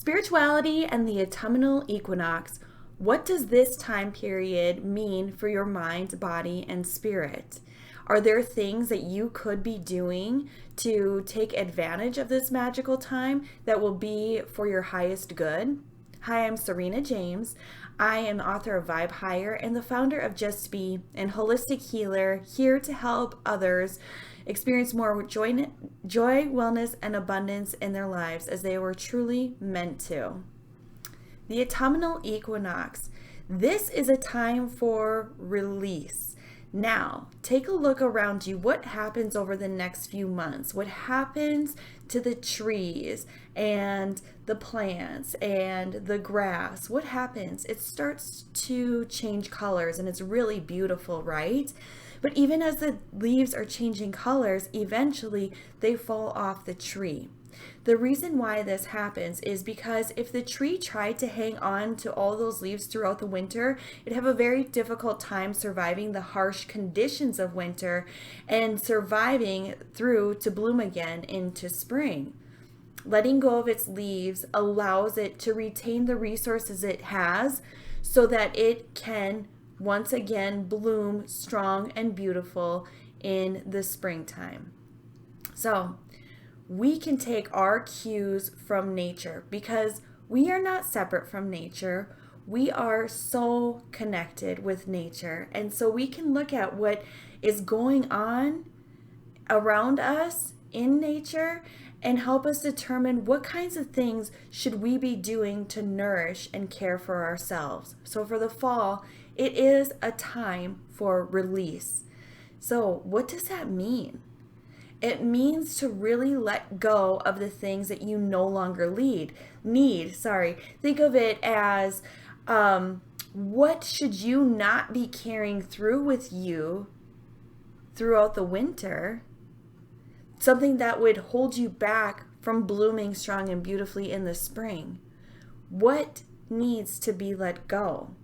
Spirituality and the autumnal equinox. What does this time period mean for your mind, body, and spirit? Are there things that you could be doing to take advantage of this magical time that will be for your highest good? Hi, I'm Serena James. I am author of Vibe Higher and the founder of Just Be, an holistic healer here to help others experience more joy, wellness, and abundance in their lives as they were truly meant to. The autumnal equinox. This is a time for release. Now, take a look around you. What happens over the next few months? What happens to the trees and the plants and the grass? What happens? It starts to change colors and it's really beautiful, right? But even as the leaves are changing colors, eventually they fall off the tree. The reason why this happens is because if the tree tried to hang on to all those leaves throughout the winter, it'd have a very difficult time surviving the harsh conditions of winter and surviving through to bloom again into spring. Letting go of its leaves allows it to retain the resources it has so that it can once again bloom strong and beautiful in the springtime. So we can take our cues from nature because we are not separate from nature. We are so connected with nature. And so we can look at what is going on around us in nature and help us determine what kinds of things should we be doing to nourish and care for ourselves. So for the fall, it is a time for release. So what does that mean? It means to really let go of the things that you no longer need. Think of it as what should you not be carrying through with you throughout the winter? Something that would hold you back from blooming strong and beautifully in the spring. What needs to be let go?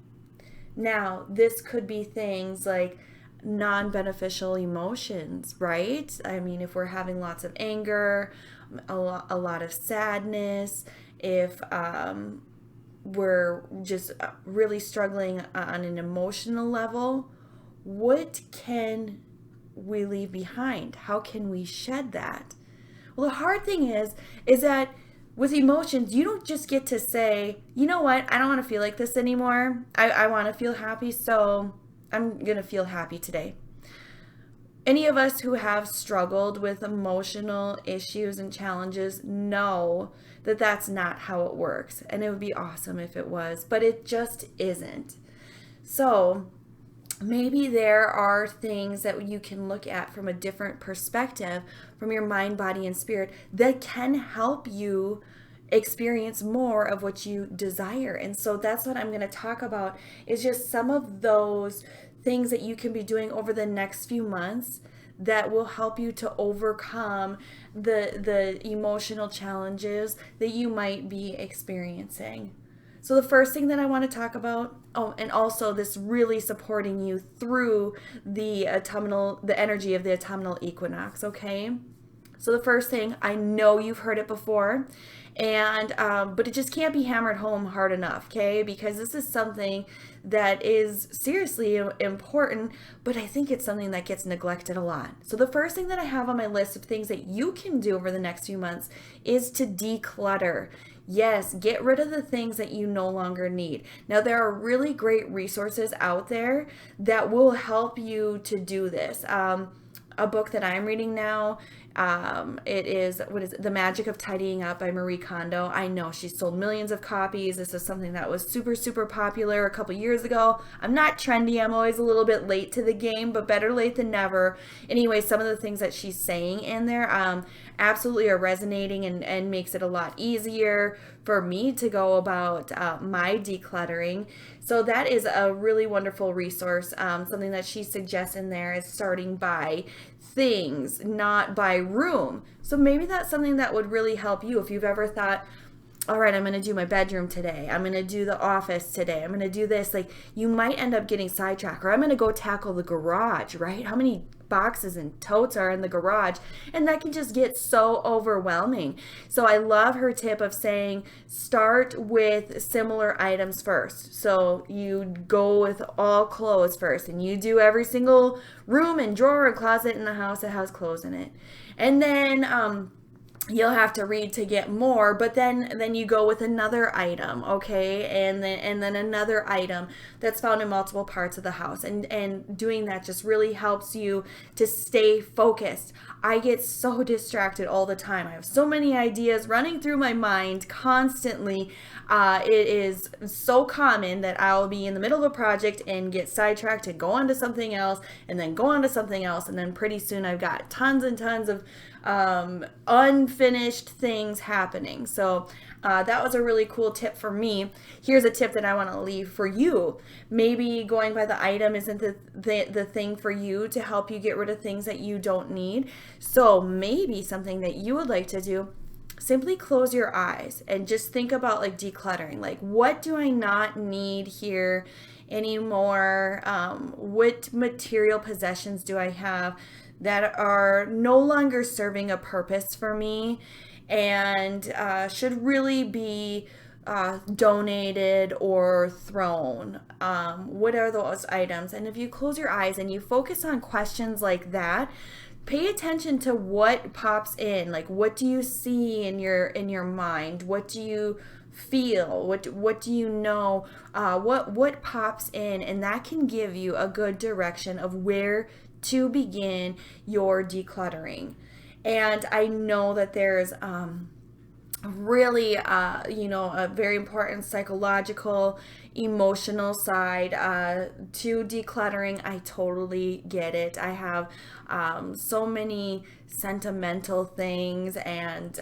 Now, this could be things like non-beneficial emotions, right? I mean, if we're having lots of anger, a lot of sadness, if we're just really struggling on an emotional level, what can we leave behind? How can we shed that? Well, the hard thing is that with emotions, you don't just get to say, you know what, I don't want to feel like this anymore. I want to feel happy, so I'm going to feel happy today. Any of us who have struggled with emotional issues and challenges know that that's not how it works. And it would be awesome if it was, but it just isn't. So maybe there are things that you can look at from a different perspective from your mind, body, and spirit that can help you experience more of what you desire. And so that's what I'm going to talk about, is just some of those things that you can be doing over the next few months that will help you to overcome the emotional challenges that you might be experiencing. So the first thing that I want to talk about, and also this really supporting you through the energy of the autumnal equinox, okay? So the first thing, I know you've heard it before, and but it just can't be hammered home hard enough, okay? Because this is something that is seriously important, but I think it's something that gets neglected a lot. So the first thing that I have on my list of things that you can do over the next few months is to declutter. Yes, get rid of the things that you no longer need. Now, there are really great resources out there that will help you to do this. A book that I'm reading now, it is, The Magic of Tidying Up by Marie Kondo. I know she's sold millions of copies. This is something that was super, super popular a couple years ago. I'm not trendy. I'm always a little bit late to the game, but better late than never. Anyway, some of the things that she's saying in there absolutely are resonating and makes it a lot easier for me to go about my decluttering. So that is a really wonderful resource. Something that she suggests in there is starting by things, not by room. So maybe that's something that would really help you if you've ever thought, all right, I'm going to do my bedroom today. I'm going to do the office today. I'm going to do this. Like, you might end up getting sidetracked. Or I'm going to go tackle the garage, right? How many boxes and totes are in the garage? And that can just get so overwhelming. So I love her tip of saying start with similar items first. So you go with all clothes first, and you do every single room and drawer and closet in the house that has clothes in it. And then, you'll have to read to get more, but then you go with another item, okay, and then another item that's found in multiple parts of the house, and doing that just really helps you to stay focused. I get so distracted all the time. I have so many ideas running through my mind constantly. It is so common that I'll be in the middle of a project and get sidetracked and go on to something else, and then go on to something else, and then pretty soon I've got tons and tons of unfinished things happening. So that was a really cool tip for me. Here's a tip that I want to leave for you. Maybe going by the item isn't the thing for you to help you get rid of things that you don't need. So maybe something that you would like to do, simply close your eyes and just think about like decluttering. Like, what do I not need here anymore? What material possessions do I have that are no longer serving a purpose for me, and should really be donated or thrown? What are those items? And if you close your eyes and you focus on questions like that, pay attention to what pops in. Like, what do you see in your mind? What do you feel? What do you know? What pops in? And that can give you a good direction of where to begin your decluttering. And I know that there's really a very important psychological, emotional side to decluttering. I totally get it. I have so many sentimental things and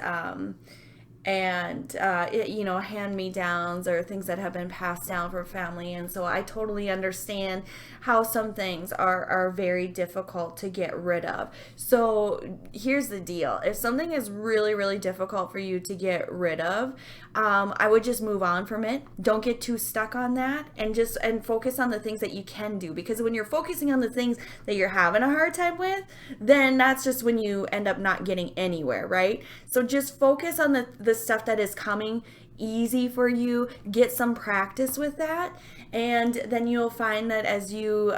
hand-me-downs or things that have been passed down from family, and so I totally understand how some things are very difficult to get rid of. So here's the deal: if something is really, really difficult for you to get rid of, I would just move on from it. Don't get too stuck on that, and focus on the things that you can do, because when you're focusing on the things that you're having a hard time with, then that's just when you end up not getting anywhere, right? So just focus on the stuff that is coming easy for you. Get some practice with that, and then you'll find that as you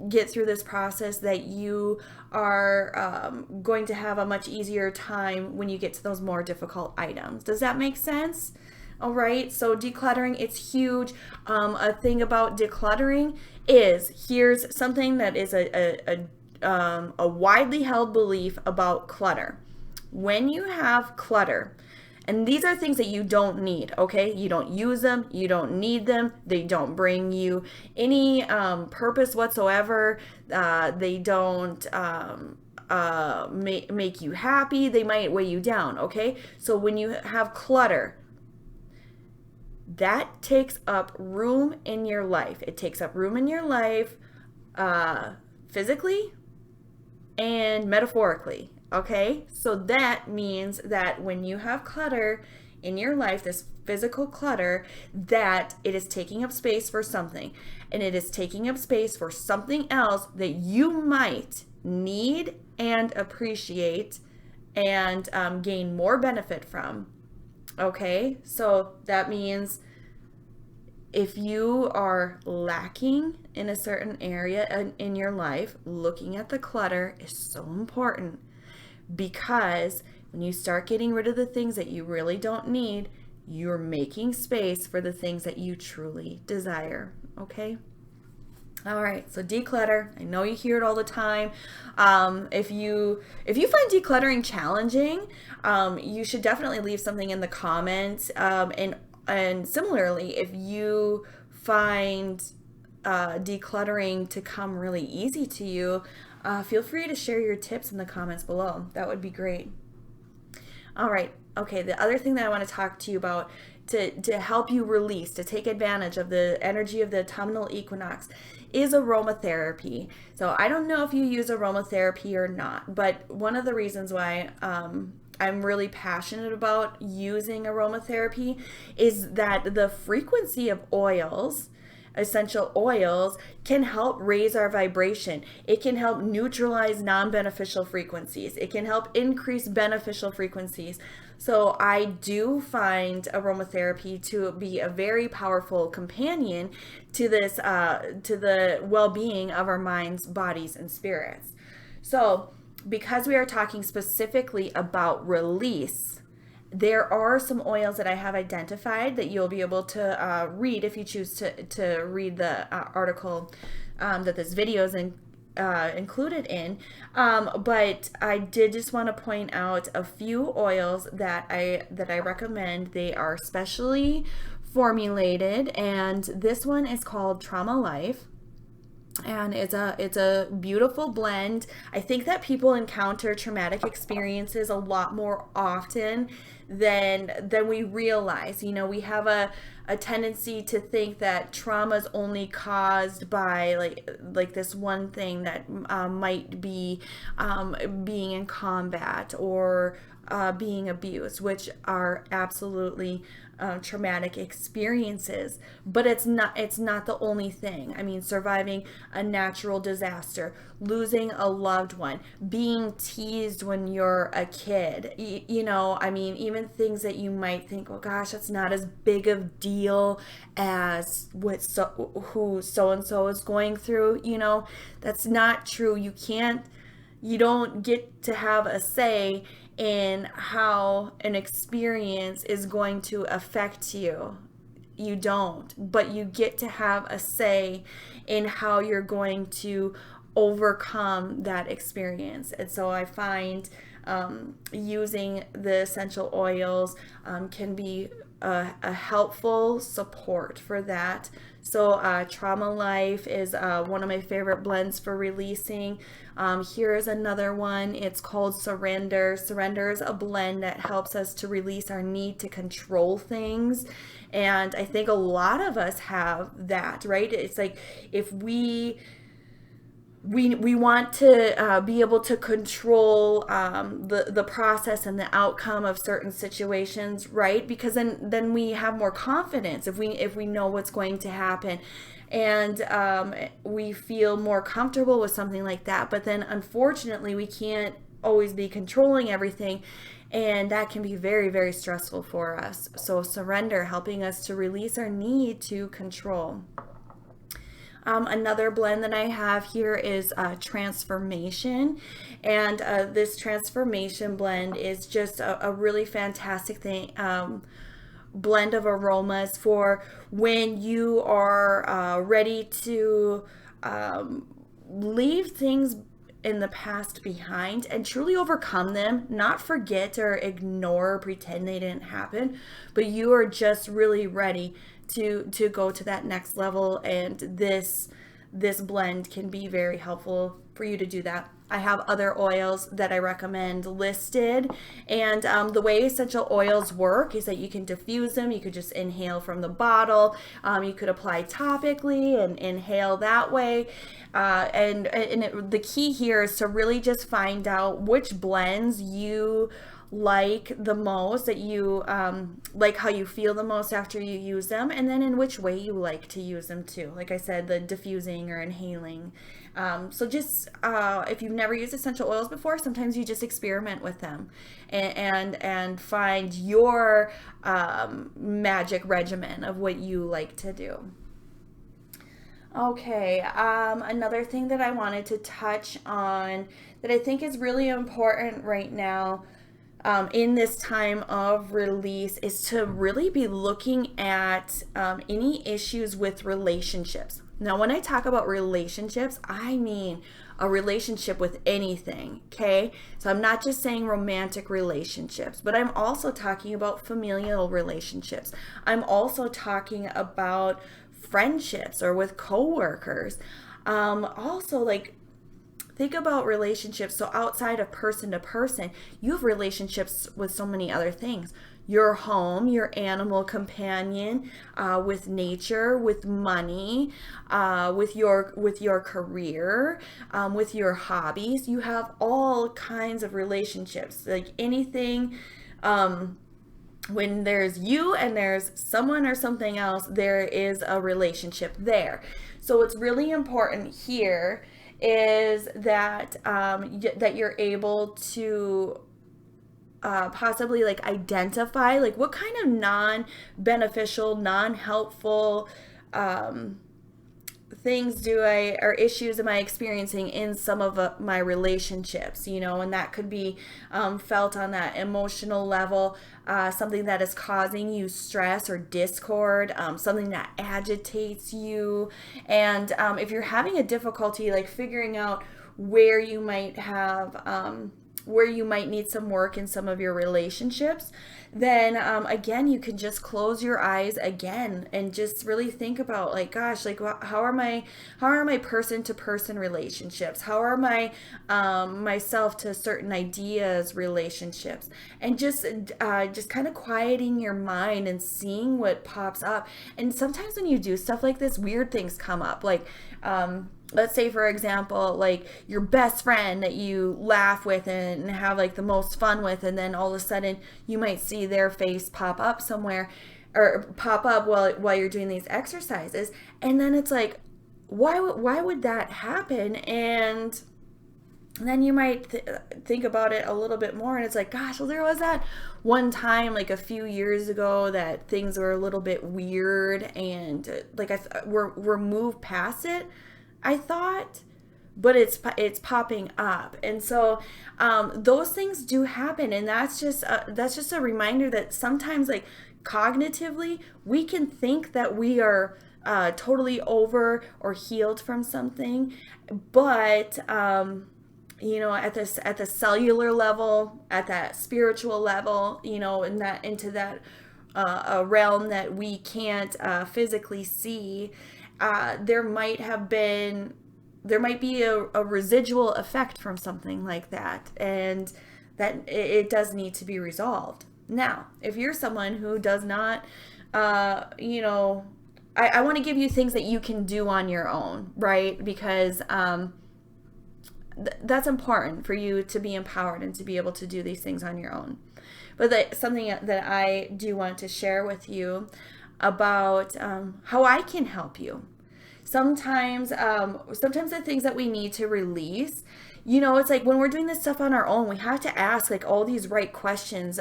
get through this process, that you are going to have a much easier time when you get to those more difficult items. Does that make sense? All right, so decluttering, it's huge. A thing about decluttering is, here's something that is a widely held belief about clutter. When you have clutter, and these are things that you don't need, okay? You don't use them, you don't need them, they don't bring you any purpose whatsoever, they don't make you happy, they might weigh you down, okay? So when you have clutter, that takes up room in your life. It takes up room in your life physically and metaphorically. Okay, so that means that when you have clutter in your life, this physical clutter, that it is taking up space for something, and it is taking up space for something else that you might need and appreciate and gain more benefit from. Okay, so that means if you are lacking in a certain area in your life, looking at the clutter is so important. Because when you start getting rid of the things that you really don't need, you're making space for the things that you truly desire. Okay? All right, so declutter. I know you hear it all the time. If you find decluttering challenging, you should definitely leave something in the comments. And similarly, if you find decluttering to come really easy to you, feel free to share your tips in the comments below. That would be great. All right. Okay. The other thing that I want to talk to you about to help you release, to take advantage of the energy of the autumnal equinox, is aromatherapy. So I don't know if you use aromatherapy or not, but one of the reasons why I'm really passionate about using aromatherapy is that the frequency of oils, essential oils, can help raise our vibration. It can help neutralize non-beneficial frequencies. It can help increase beneficial frequencies. So I do find aromatherapy to be a very powerful companion to this, to the well-being of our minds, bodies, and spirits. So because we are talking specifically about release, there are some oils that I have identified that you'll be able to read if you choose to read the article that this video is included in. But I did just want to point out a few oils that I recommend. They are specially formulated, and this one is called Trauma Life. And it's a beautiful blend. I think that people encounter traumatic experiences a lot more often than we realize. You know, we have a tendency to think that trauma is only caused by like this one thing that might be being in combat or being abused, which are absolutely traumatic experiences, but it's not the only thing. I mean, surviving a natural disaster, losing a loved one, being teased when you're a kid, you know, I mean, even things that you might think, oh gosh, that's not as big of deal as what who so and so is going through, you know, that's not true. You don't get to have a say in how an experience is going to affect you. You don't, but you get to have a say in how you're going to overcome that experience. And so I find using the essential oils can be a helpful support for that. So Trauma Life is one of my favorite blends for releasing. Here's another one. It's called Surrender. Surrender is a blend that helps us to release our need to control things. And I think a lot of us have that, right? It's like if we want to be able to control the process and the outcome of certain situations, right? Because then we have more confidence if we know what's going to happen, and we feel more comfortable with something like that. But then unfortunately we can't always be controlling everything, and that can be very, very stressful for us. So surrender, helping us to release our need to control. Another blend that I have here is Transformation, and this Transformation blend is just a really fantastic thing, blend of aromas for when you are ready to leave things in the past behind and truly overcome them, not forget or ignore or pretend they didn't happen, but you are just really ready to go to that next level, and this blend can be very helpful for you to do that. I have other oils that I recommend listed, and the way essential oils work is that you can diffuse them. You could just inhale from the bottle. You could apply topically and inhale that way. The key here is to really just find out which blends you like the most, that you like how you feel the most after you use them, and then in which way you like to use them too. Like I said, the diffusing or inhaling. So just if you've never used essential oils before, sometimes you just experiment with them and find your magic regimen of what you like to do. Okay, another thing that I wanted to touch on that I think is really important right now in this time of release is to really be looking at any issues with relationships. Now, when I talk about relationships, I mean a relationship with anything, okay? So I'm not just saying romantic relationships, but I'm also talking about familial relationships. I'm also talking about friendships or with coworkers. Also, like, think about relationships. So outside of person to person, you have relationships with so many other things. your home, your animal companion, with nature, with money, with your career, with your hobbies. You have all kinds of relationships, like anything. When there's you and there's someone or something else, there is a relationship there. So what's really important here is that that you're able to possibly like identify like what kind of non-beneficial, non-helpful things or issues am I experiencing in some of my relationships, and that could be felt on that emotional level, something that is causing you stress or discord, something that agitates you. And if you're having a difficulty like figuring out where you might need some work in some of your relationships, then again, you can just close your eyes again and just really think about like, gosh, like how are my person to person relationships? How are my myself to certain ideas relationships? And just kind of quieting your mind and seeing what pops up. And sometimes when you do stuff like this, weird things come up. Like, let's say, for example, like your best friend that you laugh with and have like the most fun with, and then all of a sudden you might see their face pop up somewhere or pop up while you're doing these exercises. And then it's like, why would that happen? And then you might think about it a little bit more, and it's like, gosh, well, there was that one time like a few years ago that things were a little bit weird, and like we're moved past it, I thought, but it's popping up. And so those things do happen, and that's just a reminder that sometimes, like, cognitively, we can think that we are totally over or healed from something, but at the cellular level, at that spiritual level, into that a realm that we can't physically see, there might be a residual effect from something like that, and that it does need to be resolved. Now, if you're someone who does not, I want to give you things that you can do on your own, right? Because that's important for you to be empowered and to be able to do these things on your own. But something that I do want to share with you about how I can help you. Sometimes the things that we need to release, it's like when we're doing this stuff on our own, we have to ask like all these right questions.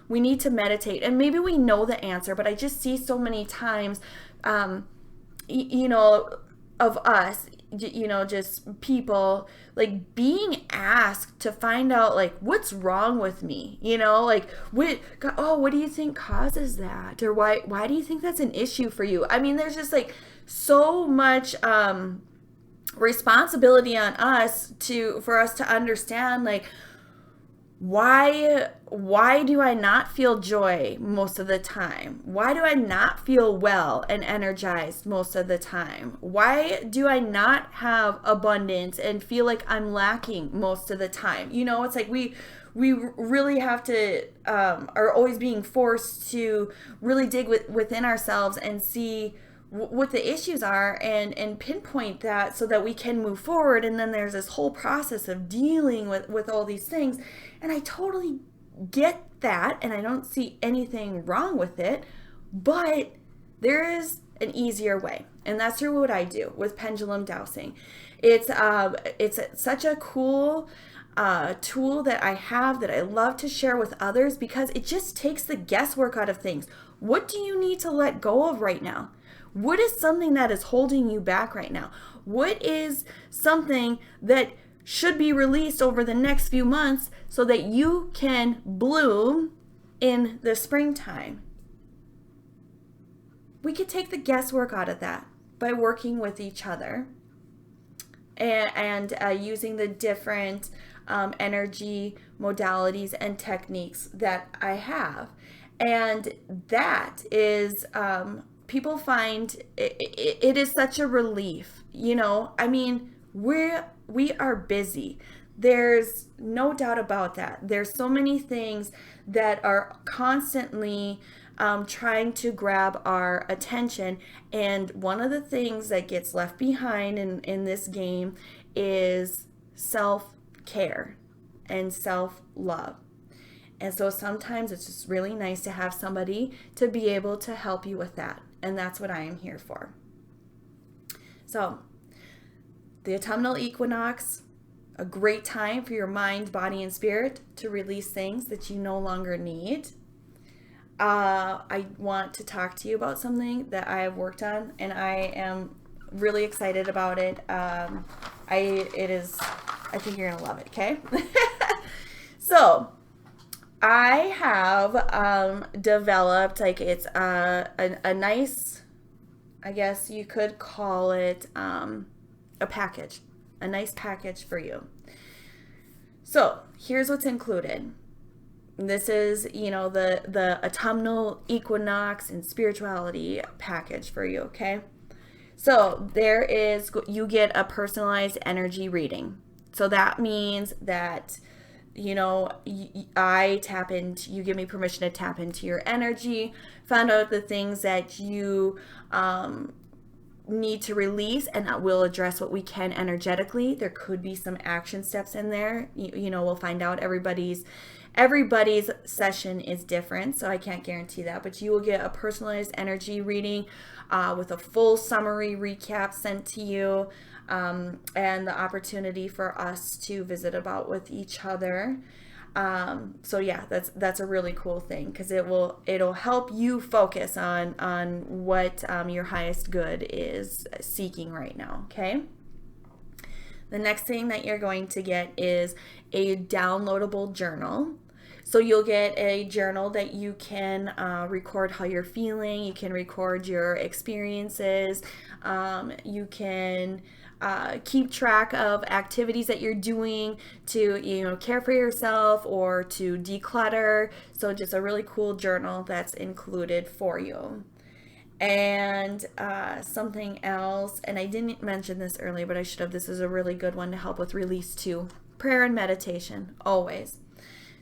We need to meditate, and maybe we know the answer, but I just see so many times, of us, just people like being asked to find out like what's wrong with me, like what do you think causes that, or why do you think that's an issue for you? I mean, there's just like so much responsibility on us for us to understand like why do I not feel joy most of the time? Why do I not feel well and energized most of the time? Why do I not have abundance and feel like I'm lacking most of the time? It's like we really have to are always being forced to really dig within ourselves and see what the issues are and pinpoint that so that we can move forward. And then there's this whole process of dealing with all these things. And I totally get that, and I don't see anything wrong with it, but there is an easier way, and that's through what I do with pendulum dowsing. It's such a cool tool that I have that I love to share with others because it just takes the guesswork out of things. What do you need to let go of right now? What is something that is holding you back right now? What is something that should be released over the next few months so that you can bloom in the springtime? We could take the guesswork out of that by working with each other and using the different energy modalities and techniques that I have. And that is, people find it is such a relief. I mean, we are busy. There's no doubt about that. There's so many things that are constantly trying to grab our attention. And one of the things that gets left behind in this game is self care and self love. And so sometimes it's just really nice to have somebody to be able to help you with that. And that's what I am here for. So, the autumnal equinox, a great time for your mind, body, and spirit to release things that you no longer need. I want to talk to you about something that I have worked on, and I am really excited about it. I think you're gonna love it. Okay, so I have developed, like, it's a nice, I guess you could call it a package, a nice package for you. So here's what's included. This is, the autumnal equinox and spirituality package for you, okay? So you get a personalized energy reading. So that means that, you give me permission to tap into your energy, find out the things that you need to release, and that will address what we can energetically. There could be some action steps in there. We'll find out. Everybody's session is different, so I can't guarantee that, but you will get a personalized energy reading with a full summary recap sent to you, and the opportunity for us to visit about with each other. So yeah, that's a really cool thing, because it'll help you focus on what your highest good is seeking right now. Okay. The next thing that you're going to get is a downloadable journal. So you'll get a journal that you can record how you're feeling. You can record your experiences. You can keep track of activities that you're doing to care for yourself or to declutter. So just a really cool journal that's included for you. And something else, and I didn't mention this earlier, but I should have. This is a really good one to help with release too. Prayer and meditation, always.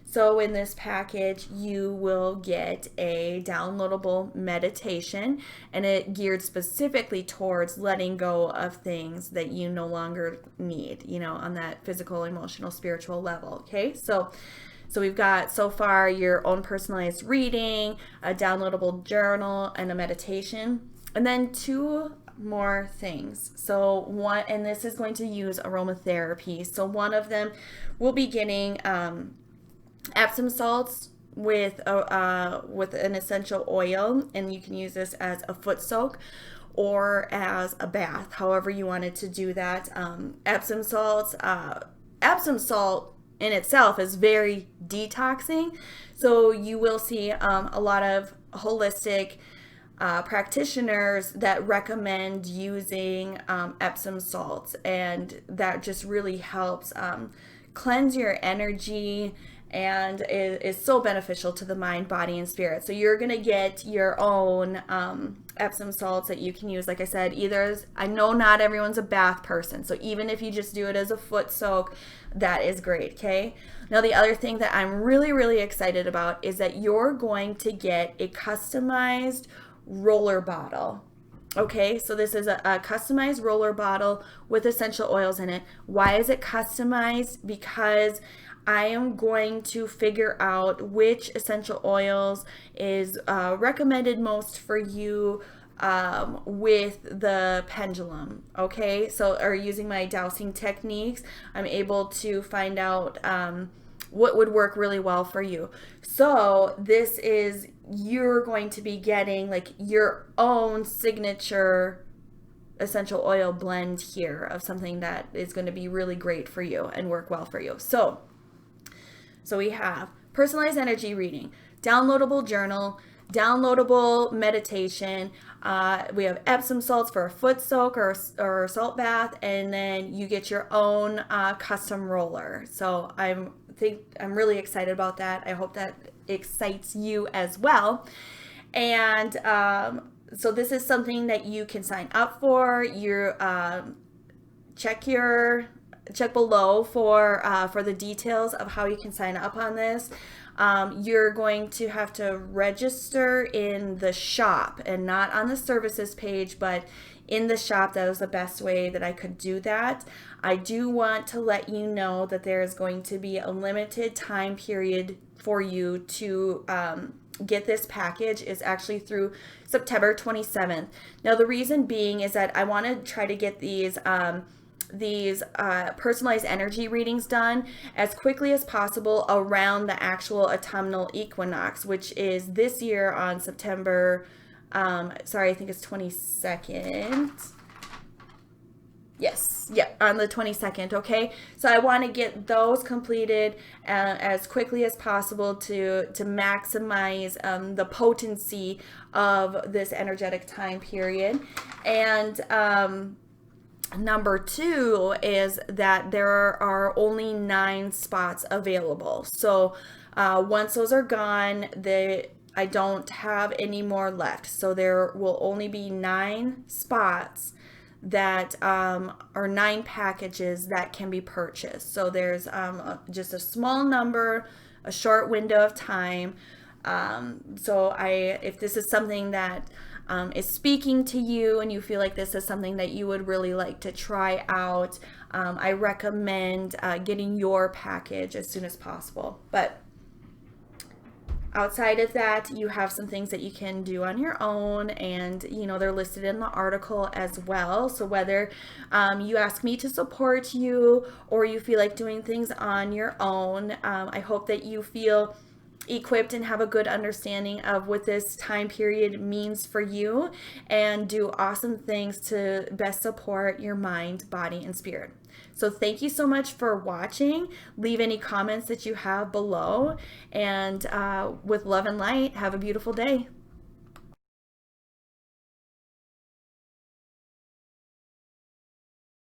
So in this package, you will get a downloadable meditation, and it geared specifically towards letting go of things that you no longer need, on that physical, emotional, spiritual level. Okay, so we've got so far your own personalized reading, a downloadable journal, and a meditation, and then two more things. So one, and this is going to use aromatherapy. So one of them will be getting Epsom salts with an essential oil, and you can use this as a foot soak or as a bath, however you wanted to do that. Epsom salt in itself is very detoxing, so you will see a lot of holistic practitioners that recommend using Epsom salts, and that just really helps cleanse your energy and is so beneficial to the mind, body, and spirit. So you're going to get your own Epsom salts that you can use. Like I said, I know not everyone's a bath person, so even if you just do it as a foot soak, that is great, okay? Now, the other thing that I'm really, really excited about is that you're going to get a customized roller bottle. Okay, so this is a customized roller bottle with essential oils in it. Why is it customized? Because I am going to figure out which essential oils is recommended most for you with the pendulum. Okay, so or using my dowsing techniques, I'm able to find out what would work really well for you. So you're going to be getting like your own signature essential oil blend here of something that is going to be really great for you and work well for you. So we have personalized energy reading, downloadable journal, downloadable meditation. We have Epsom salts for a foot soak or salt bath, and then you get your own custom roller. So I'm really excited about that. I hope that excites you as well. And so this is something that you can sign up for. Check your check below for the details of how you can sign up on this. You're going to have to register in the shop and not on the services page, but in the shop. That was the best way that I could do that. I do want to let you know that there is going to be a limited time period for you to get this package. Is actually through September 27th. Now, the reason being is that I want to try to get these personalized energy readings done as quickly as possible around the actual autumnal equinox, which is this year on September, I think it's 22nd. Yes, yeah, on the 22nd, okay? So I want to get those completed as quickly as possible to maximize the potency of this energetic time period. And number 2 is that there are only 9 spots available. So once those are gone, I don't have any more left. So there will only be 9 spots that are 9 packages that can be purchased. So there's just a small number, a short window of time. So if this is something that is speaking to you and you feel like this is something that you would really like to try out, I recommend getting your package as soon as possible. But outside of that, you have some things that you can do on your own, and they're listed in the article as well. So whether you ask me to support you or you feel like doing things on your own, I hope that you feel equipped and have a good understanding of what this time period means for you, and do awesome things to best support your mind, body, and spirit. So thank you so much for watching. Leave any comments that you have below, and with love and light, have a beautiful day.